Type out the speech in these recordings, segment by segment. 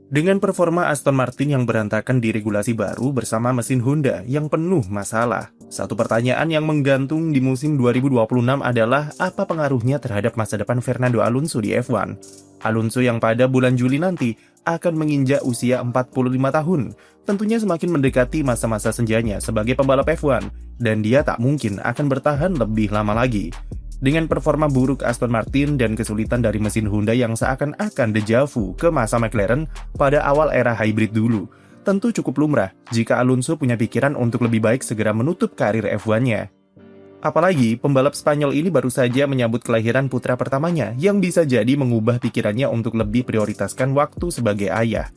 Dengan performa Aston Martin yang berantakan di regulasi baru bersama mesin Honda yang penuh masalah, satu pertanyaan yang menggantung di musim 2026 adalah apa pengaruhnya terhadap masa depan Fernando Alonso di F1. Alonso yang pada bulan Juli nanti akan menginjak usia 45 tahun, tentunya semakin mendekati masa-masa senjanya sebagai pembalap F1, dan dia tak mungkin akan bertahan lebih lama lagi. Dengan performa buruk Aston Martin dan kesulitan dari mesin Honda yang seakan-akan deja vu ke masa McLaren pada awal era hybrid dulu, tentu cukup lumrah jika Alonso punya pikiran untuk lebih baik segera menutup karir F1-nya. Apalagi, pembalap Spanyol ini baru saja menyambut kelahiran putra pertamanya yang bisa jadi mengubah pikirannya untuk lebih prioritaskan waktu sebagai ayah.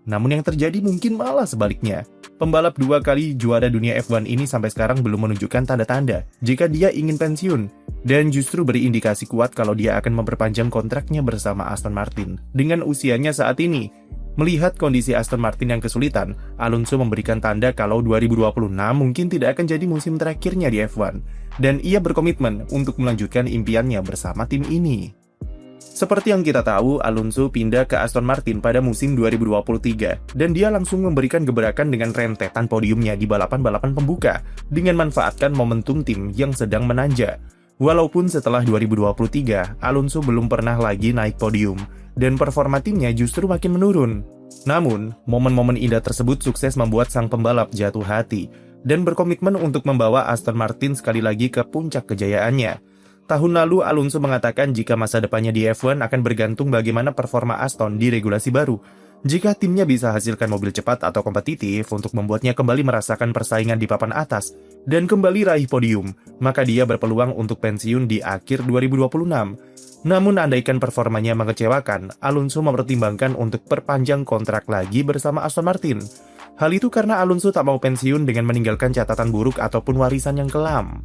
Namun yang terjadi mungkin malah sebaliknya. Pembalap 2 kali juara dunia F1 ini sampai sekarang belum menunjukkan tanda-tanda jika dia ingin pensiun, dan justru beri indikasi kuat kalau dia akan memperpanjang kontraknya bersama Aston Martin dengan usianya saat ini. Melihat kondisi Aston Martin yang kesulitan, Alonso memberikan tanda kalau 2026 mungkin tidak akan jadi musim terakhirnya di F1, dan ia berkomitmen untuk melanjutkan impiannya bersama tim ini. Seperti yang kita tahu, Alonso pindah ke Aston Martin pada musim 2023, dan dia langsung memberikan gebrakan dengan rentetan podiumnya di balapan-balapan pembuka, dengan manfaatkan momentum tim yang sedang menanjak. Walaupun setelah 2023, Alonso belum pernah lagi naik podium, dan performa timnya justru makin menurun. Namun, momen-momen indah tersebut sukses membuat sang pembalap jatuh hati, dan berkomitmen untuk membawa Aston Martin sekali lagi ke puncak kejayaannya. Tahun lalu, Alonso mengatakan jika masa depannya di F1 akan bergantung bagaimana performa Aston di regulasi baru. Jika timnya bisa hasilkan mobil cepat atau kompetitif untuk membuatnya kembali merasakan persaingan di papan atas dan kembali raih podium, maka dia berpeluang untuk pensiun di akhir 2026. Namun andaikan performanya mengecewakan, Alonso mempertimbangkan untuk perpanjang kontrak lagi bersama Aston Martin. Hal itu karena Alonso tak mau pensiun dengan meninggalkan catatan buruk ataupun warisan yang kelam.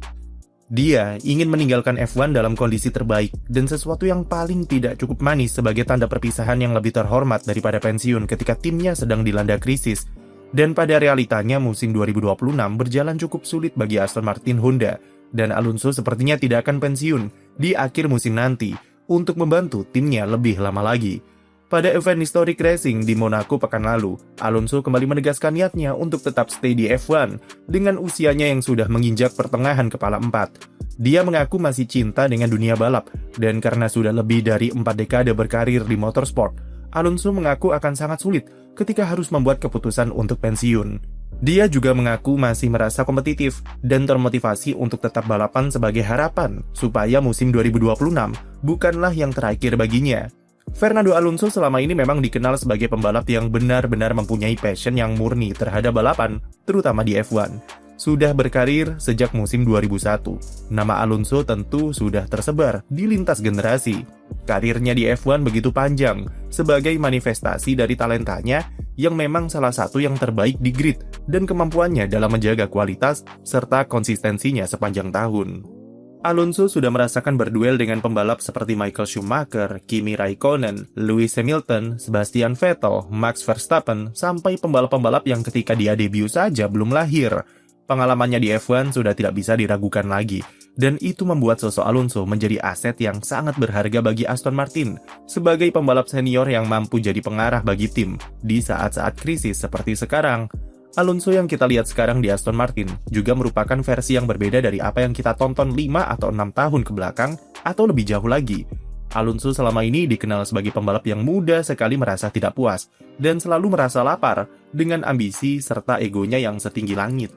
Dia ingin meninggalkan F1 dalam kondisi terbaik dan sesuatu yang paling tidak cukup manis sebagai tanda perpisahan yang lebih terhormat daripada pensiun ketika timnya sedang dilanda krisis. Dan pada realitanya musim 2026 berjalan cukup sulit bagi Aston Martin Honda, dan Alonso sepertinya tidak akan pensiun di akhir musim nanti untuk membantu timnya lebih lama lagi. Pada event Historic Racing di Monaco pekan lalu, Alonso kembali menegaskan niatnya untuk tetap stay di F1 dengan usianya yang sudah menginjak pertengahan kepala 4. Dia mengaku masih cinta dengan dunia balap, dan karena sudah lebih dari 4 dekade berkarir di motorsport, Alonso mengaku akan sangat sulit ketika harus membuat keputusan untuk pensiun. Dia juga mengaku masih merasa kompetitif dan termotivasi untuk tetap balapan sebagai harapan supaya musim 2026 bukanlah yang terakhir baginya. Fernando Alonso selama ini memang dikenal sebagai pembalap yang benar-benar mempunyai passion yang murni terhadap balapan, terutama di F1. Sudah berkarir sejak musim 2001. Nama Alonso tentu sudah tersebar di lintas generasi. Karirnya di F1 begitu panjang, sebagai manifestasi dari talentanya yang memang salah satu yang terbaik di grid dan kemampuannya dalam menjaga kualitas serta konsistensinya sepanjang tahun. Alonso sudah merasakan berduel dengan pembalap seperti Michael Schumacher, Kimi Raikkonen, Lewis Hamilton, Sebastian Vettel, Max Verstappen, sampai pembalap-pembalap yang ketika dia debut saja belum lahir. Pengalamannya di F1 sudah tidak bisa diragukan lagi, dan itu membuat sosok Alonso menjadi aset yang sangat berharga bagi Aston Martin, sebagai pembalap senior yang mampu jadi pengarah bagi tim di saat-saat krisis seperti sekarang. Alonso yang kita lihat sekarang di Aston Martin juga merupakan versi yang berbeda dari apa yang kita tonton 5 atau 6 tahun ke belakang atau lebih jauh lagi. Alonso selama ini dikenal sebagai pembalap yang mudah sekali merasa tidak puas dan selalu merasa lapar dengan ambisi serta egonya yang setinggi langit.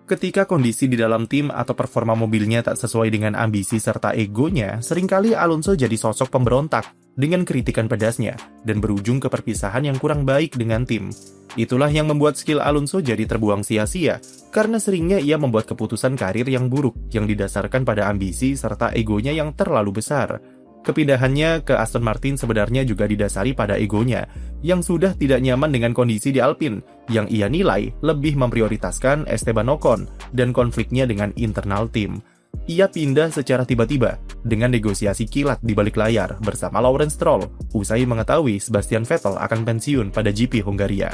Ketika kondisi di dalam tim atau performa mobilnya tak sesuai dengan ambisi serta egonya, seringkali Alonso jadi sosok pemberontak dengan kritikan pedasnya dan berujung ke perpisahan yang kurang baik dengan tim. Itulah yang membuat skill Alonso jadi terbuang sia-sia, karena seringnya ia membuat keputusan karir yang buruk yang didasarkan pada ambisi serta egonya yang terlalu besar. Kepindahannya ke Aston Martin sebenarnya juga didasari pada egonya, yang sudah tidak nyaman dengan kondisi di Alpine, yang ia nilai lebih memprioritaskan Esteban Ocon dan konfliknya dengan internal tim. Ia pindah secara tiba-tiba, dengan negosiasi kilat di balik layar bersama Lawrence Stroll, usai mengetahui Sebastian Vettel akan pensiun pada GP Hongaria.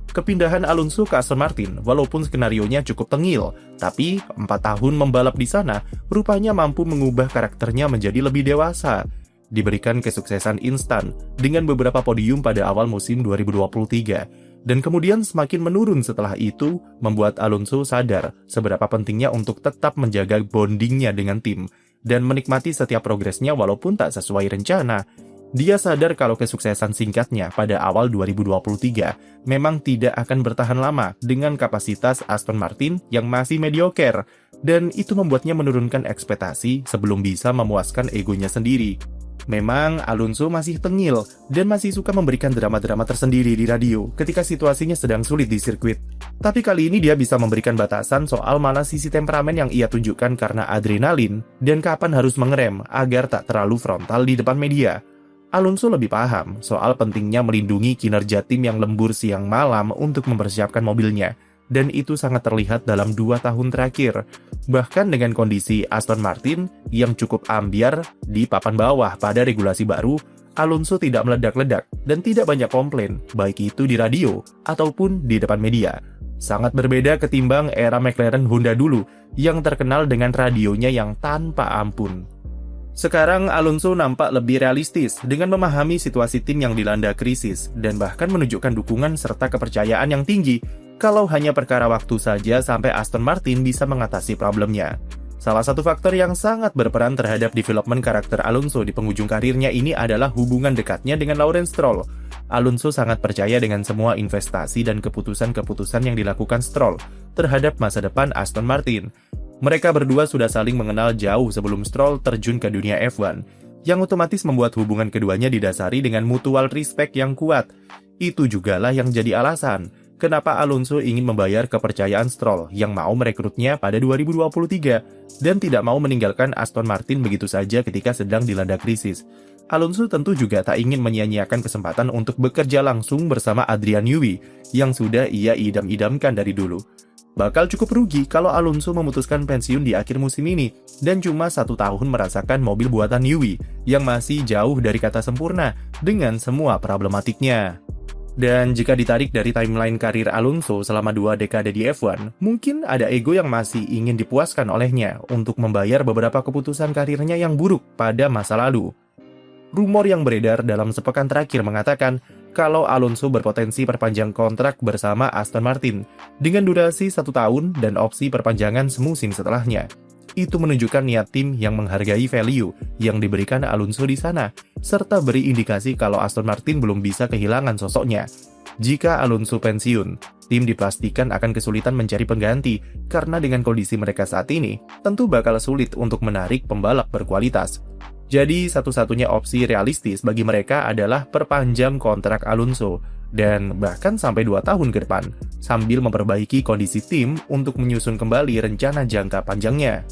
Kepindahan Alonso ke Aston Martin, walaupun skenarionya cukup tengil, tapi 4 tahun membalap di sana, rupanya mampu mengubah karakternya menjadi lebih dewasa. diberikan kesuksesan instan dengan beberapa podium pada awal musim 2023, dan kemudian semakin menurun setelah itu, membuat Alonso sadar seberapa pentingnya untuk tetap menjaga bondingnya dengan tim dan menikmati setiap progresnya walaupun tak sesuai rencana. Dia sadar kalau kesuksesan singkatnya pada awal 2023 memang tidak akan bertahan lama dengan kapasitas Aston Martin yang masih mediocre, dan itu membuatnya menurunkan ekspektasi sebelum bisa memuaskan egonya sendiri. Memang Alonso masih tengil dan masih suka memberikan drama-drama tersendiri di radio ketika situasinya sedang sulit di sirkuit. Tapi kali ini dia bisa memberikan batasan soal mana sisi temperamen yang ia tunjukkan karena adrenalin dan kapan harus mengerem agar tak terlalu frontal di depan media. Alonso lebih paham soal pentingnya melindungi kinerja tim yang lembur siang malam untuk mempersiapkan mobilnya, dan itu sangat terlihat dalam 2 tahun terakhir. Bahkan dengan kondisi Aston Martin yang cukup ambyar di papan bawah pada regulasi baru, Alonso tidak meledak-ledak dan tidak banyak komplain, baik itu di radio ataupun di depan media. Sangat berbeda ketimbang era McLaren Honda dulu yang terkenal dengan radionya yang tanpa ampun. Sekarang Alonso nampak lebih realistis dengan memahami situasi tim yang dilanda krisis dan bahkan menunjukkan dukungan serta kepercayaan yang tinggi kalau hanya perkara waktu saja sampai Aston Martin bisa mengatasi problemnya. Salah satu faktor yang sangat berperan terhadap development karakter Alonso di penghujung karirnya ini adalah hubungan dekatnya dengan Lawrence Stroll. Alonso sangat percaya dengan semua investasi dan keputusan-keputusan yang dilakukan Stroll terhadap masa depan Aston Martin. Mereka berdua sudah saling mengenal jauh sebelum Stroll terjun ke dunia F1, yang otomatis membuat hubungan keduanya didasari dengan mutual respect yang kuat. Itu jugalah yang jadi alasan kenapa Alonso ingin membayar kepercayaan Stroll yang mau merekrutnya pada 2023 dan tidak mau meninggalkan Aston Martin begitu saja ketika sedang dilanda krisis. Alonso tentu juga tak ingin menyia-nyiakan kesempatan untuk bekerja langsung bersama Adrian Newey yang sudah ia idam-idamkan dari dulu. Bakal cukup rugi kalau Alonso memutuskan pensiun di akhir musim ini dan cuma 1 tahun merasakan mobil buatan Newey yang masih jauh dari kata sempurna dengan semua problematiknya. Dan jika ditarik dari timeline karir Alonso selama 2 dekade di F1, mungkin ada ego yang masih ingin dipuaskan olehnya untuk membayar beberapa keputusan karirnya yang buruk pada masa lalu. Rumor yang beredar dalam sepekan terakhir mengatakan kalau Alonso berpotensi perpanjang kontrak bersama Aston Martin dengan durasi 1 tahun dan opsi perpanjangan semusim setelahnya. Itu menunjukkan niat tim yang menghargai value yang diberikan Alonso di sana, serta beri indikasi kalau Aston Martin belum bisa kehilangan sosoknya. Jika Alonso pensiun, tim dipastikan akan kesulitan mencari pengganti karena dengan kondisi mereka saat ini, tentu bakal sulit untuk menarik pembalap berkualitas. Jadi satu-satunya opsi realistis bagi mereka adalah perpanjang kontrak Alonso, dan bahkan sampai 2 tahun ke depan, sambil memperbaiki kondisi tim untuk menyusun kembali rencana jangka panjangnya.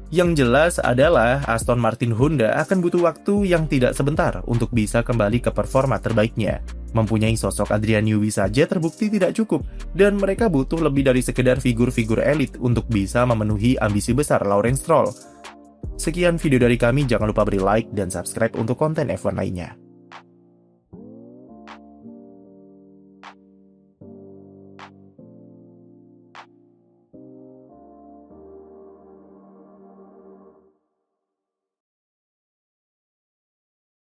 Yang jelas adalah Aston Martin Honda akan butuh waktu yang tidak sebentar untuk bisa kembali ke performa terbaiknya. Mempunyai sosok Adrian Newey saja terbukti tidak cukup, dan mereka butuh lebih dari sekedar figur-figur elit untuk bisa memenuhi ambisi besar Lawrence Stroll. Sekian video dari kami, jangan lupa beri like dan subscribe untuk konten F1 lainnya.